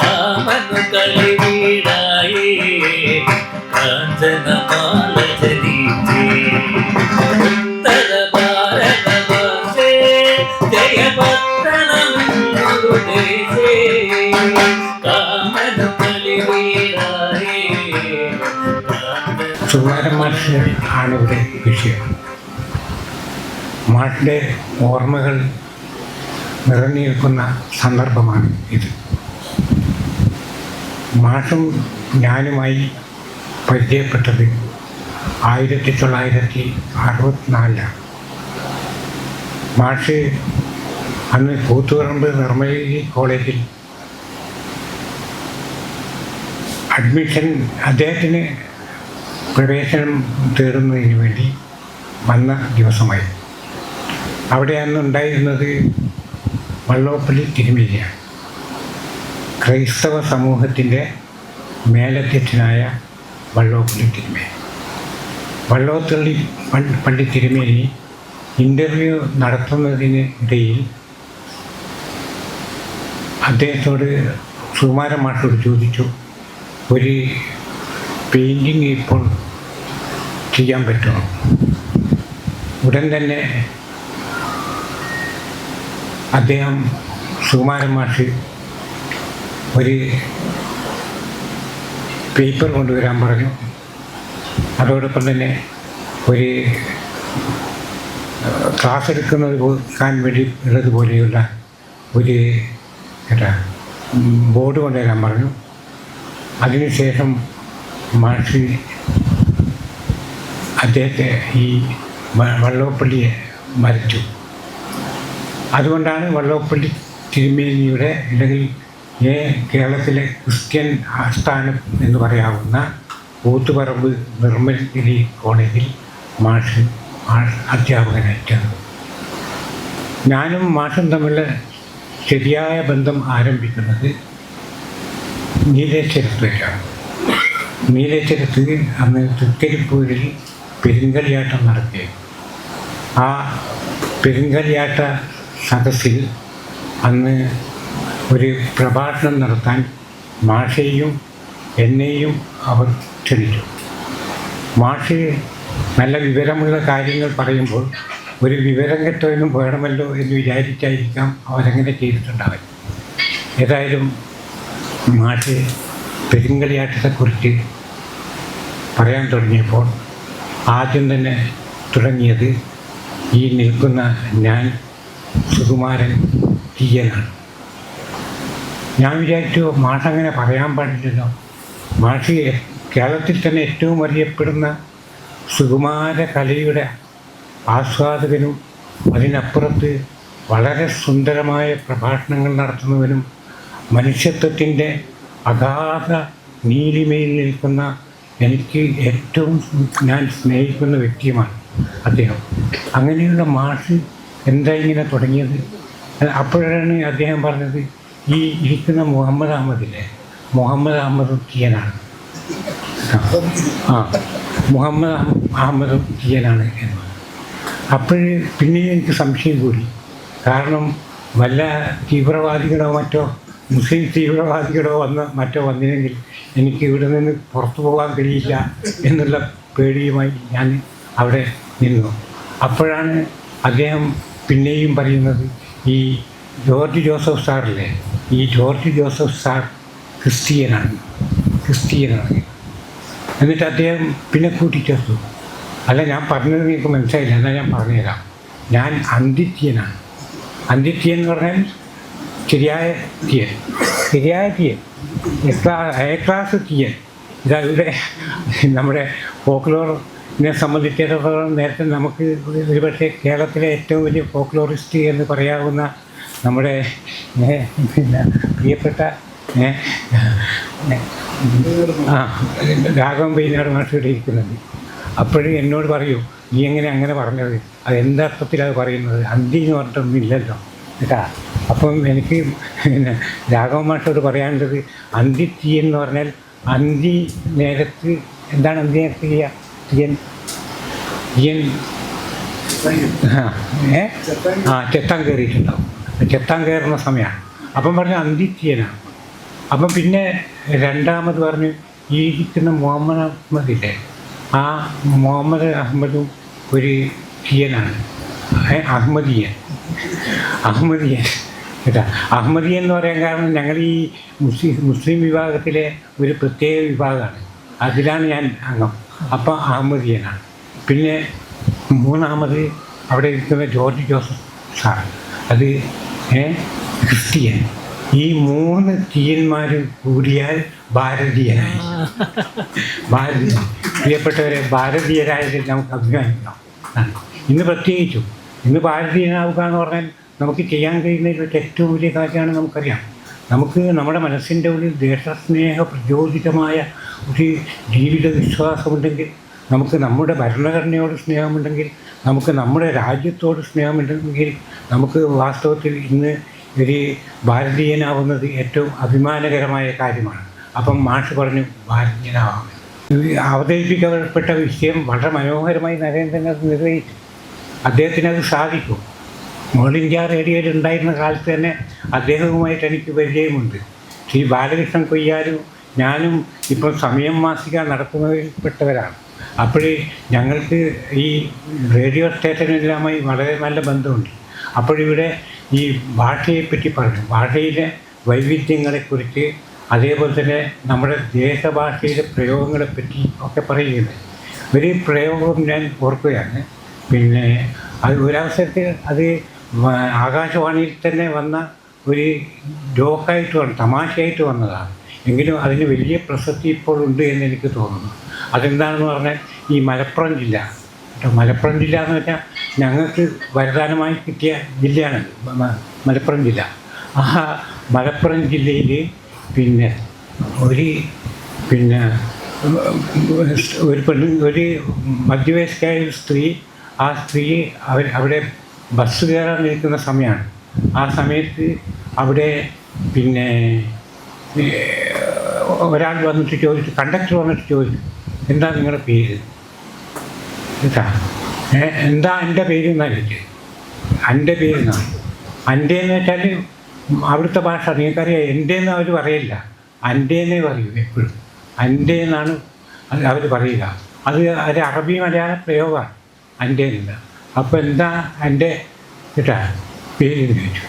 കാമനു കളി വീടായേ കാഞ്ചനമാല ജനിച്ചേ ഉത്തര ഭാരതവർഷേ ജയപട്ടണമെന്നൊരു ദേശേ കാമനു കളി വീടായേ. സുകുമാരൻ മാഷ് ആണ് ഇവിടെ വിഷയം. മാഷിൻ്റെ ഓർമ്മകൾ നിറഞ്ഞു നിൽക്കുന്ന സന്ദർഭമാണ് ഇത്. മാഷും ഞാനുമായി പരിചയപ്പെട്ടത് 1964. മാഷ് അന്ന് കൂത്തുപറമ്പ് നിർമ്മലഗിരി കോളേജിൽ അഡ്മിഷൻ അദ്ദേഹത്തിന് പ്രവേശനം തേടുന്നതിന് വേണ്ടി വന്ന ദിവസമായി. അവിടെ അന്ന് ഉണ്ടായിരുന്നത് വള്ളോപ്പള്ളി തിരുമേനിയാണ്. ക്രൈസ്തവ സമൂഹത്തിൻ്റെ മേലധ്യക്ഷനായ വള്ളോപ്പള്ളി തിരുമേനി. വള്ളോപ്പള്ളി പള്ളി തിരുമേനി ഇൻ്റർവ്യൂ നടത്തുന്നതിന് ഇടയിൽ അദ്ദേഹത്തോട് സുകുമാരൻ മാഷോട് ചോദിച്ചു, ഒരു പെയിൻറ്റിങ് ഇപ്പോൾ ചെയ്യാൻ പറ്റുമോ? ഉടൻ തന്നെ അദ്ദേഹം സുകുമാരൻ മാഷ് ഒരു പേപ്പർ കൊണ്ടുവരാൻ പറഞ്ഞു. അതോടൊപ്പം തന്നെ ഒരു ക്ലാസ് എടുക്കാൻ വേണ്ടി ഉള്ളതുപോലെയുള്ള ഒരു ബോർഡ് കൊണ്ടുവരാൻ പറഞ്ഞു. അതിനുശേഷം മാഷ് അദ്ദേഹത്തെ ഈ വള്ളോപ്പള്ളിയെ മരിച്ചു. അതുകൊണ്ടാണ് വള്ളോപ്പള്ളി തിരുമേനിയുടെ അല്ലെങ്കിൽ കേരളത്തിലെ ക്രിസ്ത്യൻ ആസ്ഥാനം എന്ന് പറയാവുന്ന കൂത്തുപറമ്പ് നിർമ്മലഗിരി കോളേജിൽ മാഷ് അധ്യാപകനായിട്ടാണ്. ഞാനും മാഷും തമ്മിലുള്ള ശരിയായ ബന്ധം ആരംഭിക്കുന്നത് നീലേശ്വരത്തേക്കാണ്. നീലേശ്വരത്ത് അന്ന് തൃക്കരിപ്പൂരിൽ പെരുങ്കളിയാട്ടം നടത്തി. ആ പെരുങ്കളിയാട്ട സദസ്സിൽ അന്ന് ഒരു പ്രഭാഷണം നടത്താൻ മാഷെയും എന്നെയും അവർ ക്ഷണിച്ചു. മാഷ് നല്ല വിവരമുള്ള കാര്യങ്ങൾ പറയുമ്പോൾ ഒരു വിവരം കെട്ടവനും വേണമല്ലോ എന്ന് വിചാരിച്ചായിരിക്കാം അവരങ്ങനെ ചെയ്തിട്ടുണ്ടാവൻ. ഏതായാലും മാഷ് പെരുങ്കളിയാട്ടത്തെക്കുറിച്ച് പറയാൻ തുടങ്ങിയപ്പോൾ ആദ്യം തന്നെ തുടങ്ങിയത് ഈ നിൽക്കുന്ന ഞാൻ സുകുമാരൻ തീയനാണ്. ഞാൻ വിചാരിച്ചു മാഷ് അങ്ങനെ പറയാൻ പാടില്ലല്ലോ. മാഷ് കേരളത്തിൽ തന്നെ ഏറ്റവും അറിയപ്പെടുന്ന സുകുമാര കലയുടെ ആസ്വാദകനും അതിനപ്പുറത്ത് വളരെ സുന്ദരമായ പ്രഭാഷണങ്ങൾ നടത്തുന്നവനും മനുഷ്യത്വത്തിൻ്റെ അഗാധ നീലിമയിൽ നിൽക്കുന്ന എനിക്ക് ഏറ്റവും ഞാൻ സ്നേഹിക്കുന്ന വ്യക്തിയുമാണ് അദ്ദേഹം. അങ്ങനെയുള്ള മാഷ് എന്താ ഇങ്ങനെ തുടങ്ങിയത്? അപ്പോഴാണ് അദ്ദേഹം പറഞ്ഞത്, ഈ ഇരിക്കുന്ന മുഹമ്മദ് അഹമ്മദില്ലേ, മുഹമ്മദ് അഹമ്മദ് തീയനാണ്. മുഹമ്മദ് അഹമ്മദ് തീയനാണ് എന്ന്. അപ്പോൾ പിന്നെ എനിക്ക് സംശയം കൂടി. കാരണം വല്ല തീവ്രവാദികളോ മറ്റോ മുസ്ലിം തീവ്രവാദികളോ മറ്റോ വന്നില്ലെങ്കിൽ എനിക്ക് ഇവിടെ നിന്ന് പുറത്തു പോകാൻ കഴിയില്ല എന്നുള്ള പേടിയുമായി ഞാൻ അവിടെ നിന്നു. അപ്പോഴാണ് അദ്ദേഹം പിന്നെയും പറയുന്നത്, ഈ ജോർജ് ജോസഫ് സാറില്ലേ, ഈ ജോർജ് ജോസഫ് സാർ ക്രിസ്ത്യനാണ്. എന്നിട്ട് അദ്ദേഹം പിന്നെ കൂട്ടിച്ചേർത്തു, അല്ല ഞാൻ പറഞ്ഞത് നിങ്ങൾക്ക് മനസ്സിലായില്ല, എന്നാൽ ഞാൻ പറഞ്ഞുതരാം, ഞാൻ അന്തിത്യനാണ്. അന്തിത്യൻ എന്ന് പറഞ്ഞാൽ ശരിയായ തീയൻ എ ക്ലാസ് തീയൻ. ഇതവിടെ നമ്മുടെ ഫോക്ലോറിനെ സംബന്ധിച്ചിടത്തോളം നേരത്തെ നമുക്ക് ഒരുപക്ഷെ കേരളത്തിലെ ഏറ്റവും വലിയ ഫോക്ലോറിസ്റ്റ് എന്ന് പറയാവുന്ന നമ്മുടെ പ്രിയപ്പെട്ട രാഘവൻ പൈനാട് മാഷ് ഇവിടെ ഇരിക്കുന്നുണ്ട്. അപ്പോഴും എന്നോട് പറയൂ, നീ എങ്ങനെ അങ്ങനെ പറഞ്ഞത്, അത് എന്തർത്ഥത്തിലാണ് പറയുന്നത്, അന്തി എന്ന് പറഞ്ഞിട്ടൊന്നും ഇല്ലല്ലോ കേട്ടാ. അപ്പം എനിക്ക് രാഘവൻ മാഷോട് പറയാനുള്ളത്, അന്തി തീയൻ എന്ന് പറഞ്ഞാൽ അന്തി നേരത്ത് എന്താണ് അന്തി നേരത്ത് ചെയ്യുക? തീയൻ ചെത്താൻ കയറിയിട്ടുണ്ടാവും. ചെത്താൻ കയറുന്ന സമയമാണ്. അപ്പം പറഞ്ഞു അന്തിത്തീയനാണ്. അപ്പം പിന്നെ രണ്ടാമത് പറഞ്ഞു ഈ ഇരിക്കുന്ന മുഹമ്മദ് അഹമ്മദില്ലേ, ആ മുഹമ്മദ് അഹമ്മദും ഒരു തീയനാണ്, അഹമ്മദിയൻ. അഹമ്മദിയൻ കേട്ടാ. അഹമ്മദിയൻ എന്ന് പറയാൻ കാരണം ഞങ്ങൾ ഈ മുസ്ലിം വിഭാഗത്തിലെ ഒരു പ്രത്യേക വിഭാഗമാണ്, അതിലാണ് ഞാൻ അംഗം. അപ്പം അഹമ്മദിയനാണ്. പിന്നെ മൂന്നാമത് അവിടെ ഇരിക്കുന്ന ജോർജ് ജോസഫ് സാർ, അത് ക്രിസ്ത്യൻ. ഈ 3 തീയന്മാർ കൂടിയാൽ ഭാരതീയനായി. പ്രിയപ്പെട്ടവരെ, ഭാരതീയരായതിൽ നമുക്ക് അഭിമാനിക്കാം. ഇന്ന് പ്രത്യേകിച്ചും ഇന്ന് ഭാരതീയനാവുക എന്ന് പറഞ്ഞാൽ നമുക്ക് ചെയ്യാൻ കഴിയുന്നതിൽ ഏറ്റവും വലിയ കാര്യമാണ്. നമുക്കറിയാം, നമുക്ക് നമ്മുടെ മനസ്സിൻ്റെ ഉള്ളിൽ ദേശസ്നേഹ പ്രചോദിതമായ ഒരു ജീവിത വിശ്വാസമുണ്ടെങ്കിൽ, നമുക്ക് നമ്മുടെ ഭരണഘടനയോട് സ്നേഹമുണ്ടെങ്കിൽ, നമുക്ക് നമ്മുടെ രാജ്യത്തോട് സ്നേഹമുണ്ടെങ്കിൽ, നമുക്ക് വാസ്തവത്തിൽ ഇന്ന് ഒരു ഭാരതീയനാവുന്നത് ഏറ്റവും അഭിമാനകരമായ കാര്യമാണ്. അപ്പം മാഷ് പറഞ്ഞു ഭാരതീയനാവാം. അവതരിപ്പിക്കപ്പെട്ട വിഷയം വളരെ മനോഹരമായി നരേന്ദ്രൻ അത് നിർവഹിച്ചു. അദ്ദേഹത്തിന് അത് സാധിക്കും. ഓൾ ഇന്ത്യ റേഡിയോയിൽ ഉണ്ടായിരുന്ന കാലത്ത് തന്നെ അദ്ദേഹവുമായിട്ട് എനിക്ക് പരിചയമുണ്ട്. ശ്രീ ബാലകൃഷ്ണൻ കൊയ്യാരും ഞാനും ഇപ്പോൾ സമയം മാസിക നടത്തുന്നതിൽപ്പെട്ടവരാണ്. അപ്പോൾ ഞങ്ങൾക്ക് ഈ റേഡിയോ സ്റ്റേഷനെല്ലാമായി വളരെ നല്ല ബന്ധമുണ്ട്. അപ്പോഴിവിടെ ഈ ഭാഷയെപ്പറ്റി പറഞ്ഞു, ഭാഷയിലെ വൈവിധ്യങ്ങളെക്കുറിച്ച്, അതേപോലെ തന്നെ നമ്മുടെ ദേശഭാഷയിലെ പ്രയോഗങ്ങളെപ്പറ്റി ഒക്കെ പറയുന്നത്. ഒരു പ്രയോഗം ഞാൻ ഓർക്കുകയാണ്. പിന്നെ അത് ഒരവസരത്തിൽ അത് ആകാശവാണിയിൽ തന്നെ വന്ന ഒരു ജോക്കായിട്ട് തമാശയായിട്ട് വന്നതാണ്. എങ്കിലും അതിന് വലിയ പ്രസക്തി ഇപ്പോൾ ഉണ്ട് എന്ന് എനിക്ക് തോന്നുന്നു. അതെന്താണെന്ന് പറഞ്ഞാൽ ഈ മലപ്പുറം ജില്ല, മലപ്പുറം ജില്ല എന്ന് വെച്ചാൽ ഞങ്ങൾക്ക് വരദാനമായി കിട്ടിയ ജില്ലയാണ് മലപ്പുറം ജില്ല. ആ മലപ്പുറം ജില്ലയിൽ പിന്നെ ഒരു മധ്യവയസ്കയായ ഒരു സ്ത്രീ, ആ സ്ത്രീ അവിടെ ബസ് കയറാൻ നിൽക്കുന്ന സമയമാണ്. ആ സമയത്ത് അവിടെ പിന്നെ ഒരാൾ വന്നിട്ട് ചോദിച്ചു, കണ്ടക്ടർ വന്നിട്ട് ചോദിച്ചു, എന്താ നിങ്ങളുടെ പേര് കേട്ടാ, എന്താ എൻ്റെ പേര് എന്നാണ് ചോദിച്ചത്. എൻ്റെ പേരെന്നാണ്. എൻ്റെ എന്ന് വെച്ചാൽ അവിടുത്തെ ഭാഷ നിങ്ങൾക്കറിയാം, എൻ്റെ എന്ന് അവർ പറയില്ല, എൻ്റെ എന്നേ പറയൂ എപ്പോഴും. എൻ്റെ എന്നാണ് അവർ പറയുക. അത് ഒരു അറബി മലയാള പ്രയോഗമാണ് എൻ്റെ എന്നില്ല. അപ്പോൾ എന്താ എൻ്റെ കേട്ടാ പേര് ചോദിച്ചു.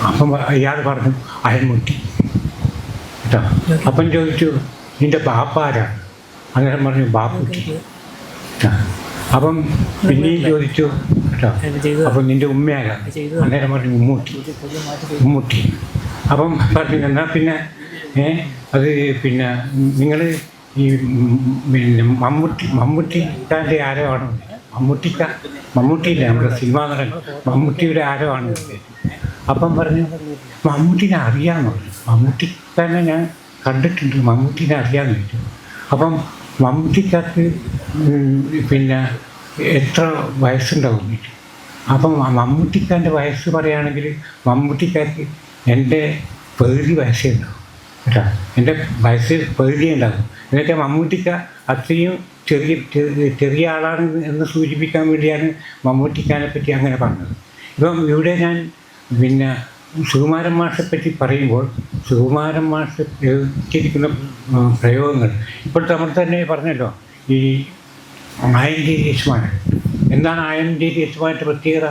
അപ്പം ഇയാൾ പറഞ്ഞു അയൽമുട്ടി കേട്ടോ. അപ്പം ചോദിച്ചു നിൻ്റെ ബാപ്പ ആരാണ്? അന്നേരം പറഞ്ഞു ബാപ്പുട്ടി. അപ്പം പിന്നെയും ചോദിച്ചു കേട്ടോ. അപ്പം നിൻ്റെ ഉമ്മ ആരാണ്? അന്നേരം പറഞ്ഞു ഉമ്മൂട്ടി. അപ്പം പറഞ്ഞു എന്നാൽ പിന്നെ അത് പിന്നെ നിങ്ങൾ ഈ പിന്നെ മമ്മൂട്ടിക്കാൻ്റെ ആരവാണ്? മമ്മൂട്ടിയില്ല, നമ്മുടെ സിനിമാ നടൻ മമ്മൂട്ടിയുടെ ആരവാണ്. അപ്പം പറഞ്ഞു മമ്മൂട്ടിനെ അറിയാമെന്ന് പറഞ്ഞു. മമ്മൂട്ടിക്കാരനെ ഞാൻ കണ്ടിട്ടുണ്ട്, മമ്മൂട്ടിനെ അറിയാമെന്ന് ചോദിച്ചു. അപ്പം മമ്മൂട്ടിക്കാർക്ക് പിന്നെ എത്ര വയസ്സുണ്ടാവും ചോദിച്ചു. അപ്പം മമ്മൂട്ടിക്കാരൻ്റെ വയസ്സ് പറയുകയാണെങ്കിൽ മമ്മൂട്ടിക്കാർക്ക് എൻ്റെ പകുതി വയസ്സേ ഉണ്ടാവും കേട്ടോ. എൻ്റെ വയസ്സ് പകുതിയേ ഉണ്ടാകും. എന്നിട്ട് മമ്മൂട്ടിക്ക അത്രയും ചെറിയ ആളാണ് എന്ന് സൂചിപ്പിക്കാൻ വേണ്ടിയാണ് മമ്മൂട്ടിക്കാനെ പറ്റി അങ്ങനെ പറഞ്ഞത്. ഇപ്പം ഇവിടെ ഞാൻ പിന്നെ സുകുമാരൻ മാഷെപ്പറ്റി പറയുമ്പോൾ സുകുമാരൻ മാഷ് പ്രയോഗിച്ചിരിക്കുന്ന പ്രയോഗങ്ങൾ ഇപ്പോഴത്തെ നമ്മൾ തന്നെ പറഞ്ഞല്ലോ. ഈ ആയഞ്ചേരി യശ്മാനൻ, എന്താണ് ആയഞ്ചേരി യശ്മാൻ്റെ പ്രത്യേകത?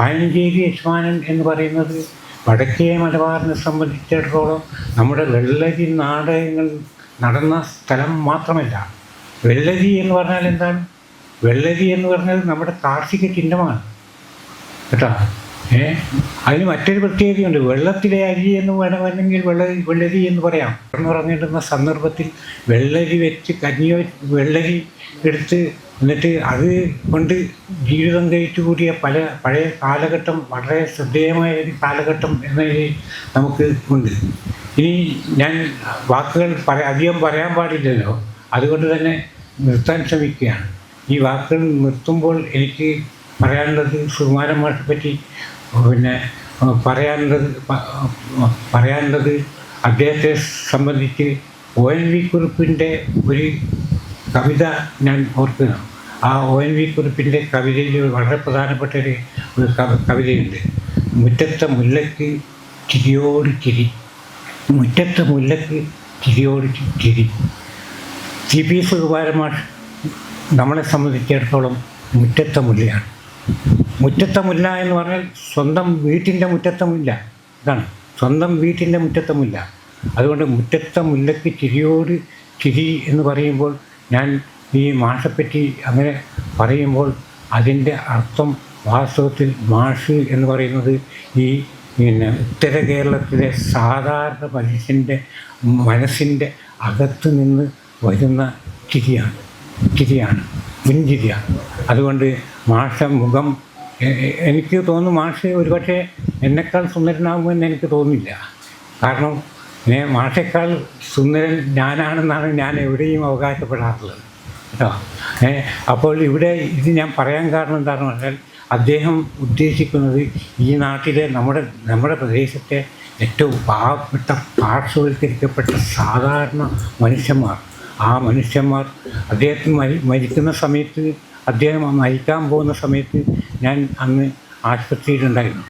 ആയഞ്ചേരി യശ്മാനൻ എന്ന് പറയുന്നത് വടക്കേ മലബാറിനെ സംബന്ധിച്ചിടത്തോളം നമ്മുടെ വെള്ളരി നാടകങ്ങൾ നടന്ന സ്ഥലം മാത്രമല്ല. വെള്ളരി എന്ന് പറഞ്ഞാൽ എന്താണ്? വെള്ളരി എന്ന് പറഞ്ഞാൽ നമ്മുടെ കാർഷിക ചിഹ്നമാണ് കേട്ടോ. അതിന് മറ്റൊരു പ്രത്യേകതയുണ്ട്. വെള്ളത്തിലെ അരി എന്ന് വേണമെങ്കിൽ വെള്ളരി എന്ന് പറയാം. എന്ന് പറഞ്ഞിട്ടുന്ന സന്ദർഭത്തിൽ വെള്ളരി വെച്ച് വെള്ളരി എടുത്ത് എന്നിട്ട് അത് കൊണ്ട് ജീവിതം കഴിച്ചു കൂടിയ പഴയ കാലഘട്ടം വളരെ ശ്രദ്ധേയമായ ഒരു കാലഘട്ടം എന്നതിൽ നമുക്ക് ഉണ്ട്. ഇനി ഞാൻ വാക്കുകൾ അധികം പറയാൻ പാടില്ലല്ലോ, അതുകൊണ്ട് തന്നെ നിർത്താൻ ശ്രമിക്കുകയാണ്. ഈ വാക്കുകൾ നിർത്തുമ്പോൾ എനിക്ക് പറയാനുള്ളത് സുകുമാരൻ മാഷെ പറ്റി പിന്നെ പറയാനുള്ളത് അദ്ദേഹത്തെ സംബന്ധിച്ച് ONV കുറിപ്പിൻ്റെ ഒരു കവിത ഞാൻ ഓർക്കുന്നു. ആ ONV കുറിപ്പിൻ്റെ കവിതയിൽ വളരെ പ്രധാനപ്പെട്ട ഒരു കവിതയുണ്ട്. മുറ്റത്തെ മുല്ലയ്ക്ക് ചിരിയോട് ചിരി, മുറ്റത്തെ മുല്ലക്ക് ചിരിയോട് ചിരി. CP സുകുമാരമാഷ് നമ്മളെ സംബന്ധിച്ചിടത്തോളം മുറ്റത്തെ മുല്ലയാണ്. മുറ്റത്തെ മുല്ല എന്ന് പറഞ്ഞാൽ സ്വന്തം വീട്ടിൻ്റെ മുറ്റത്തെ മുല്ല, ഇതാണ് സ്വന്തം വീട്ടിൻ്റെ മുറ്റത്തെ മുല്ല. അതുകൊണ്ട് മുറ്റത്തെ മുല്ലയ്ക്ക് ചിരിയോട് ചിരി എന്ന് പറയുമ്പോൾ ഞാൻ ഈ മാഷെപ്പറ്റി അങ്ങനെ പറയുമ്പോൾ അതിൻ്റെ അർത്ഥം വാസ്തവത്തിൽ മാഷ് എന്ന് പറയുന്നത് ഈ ഉത്തര കേരളത്തിലെ സാധാരണ മനുഷ്യൻ്റെ മനസ്സിൻ്റെ അകത്ത് നിന്ന് വരുന്ന ചിരിയാണ്, പുഞ്ചിരിയാണ്. അതുകൊണ്ട് മാഷ മുഖം എനിക്ക് തോന്നുന്നു മാഷ് ഒരുപക്ഷെ എന്നെക്കാൾ സുന്ദരനാകുമെന്ന് എനിക്ക് തോന്നുന്നില്ല. കാരണം മാഷേക്കാൾ സുന്ദരൻ ഞാനാണെന്നാണ് ഞാൻ എവിടെയും അവകാശപ്പെടാറുള്ളത് കേട്ടോ. അപ്പോൾ ഇവിടെ ഇത് ഞാൻ പറയാൻ കാരണം എന്താണെന്ന് പറഞ്ഞാൽ അദ്ദേഹം ഉദ്ദേശിക്കുന്നത് ഈ നാട്ടിലെ നമ്മുടെ പ്രദേശത്തെ ഏറ്റവും പാവപ്പെട്ട പാർശ്വവൽക്കരിക്കപ്പെട്ട സാധാരണ മനുഷ്യന്മാർ, ആ മനുഷ്യന്മാർ അദ്ദേഹത്തിന് മരിക്കുന്ന സമയത്ത്, അദ്ദേഹം മരിക്കാൻ പോകുന്ന സമയത്ത് ഞാൻ അന്ന് ആശുപത്രിയിലുണ്ടായിരുന്നു.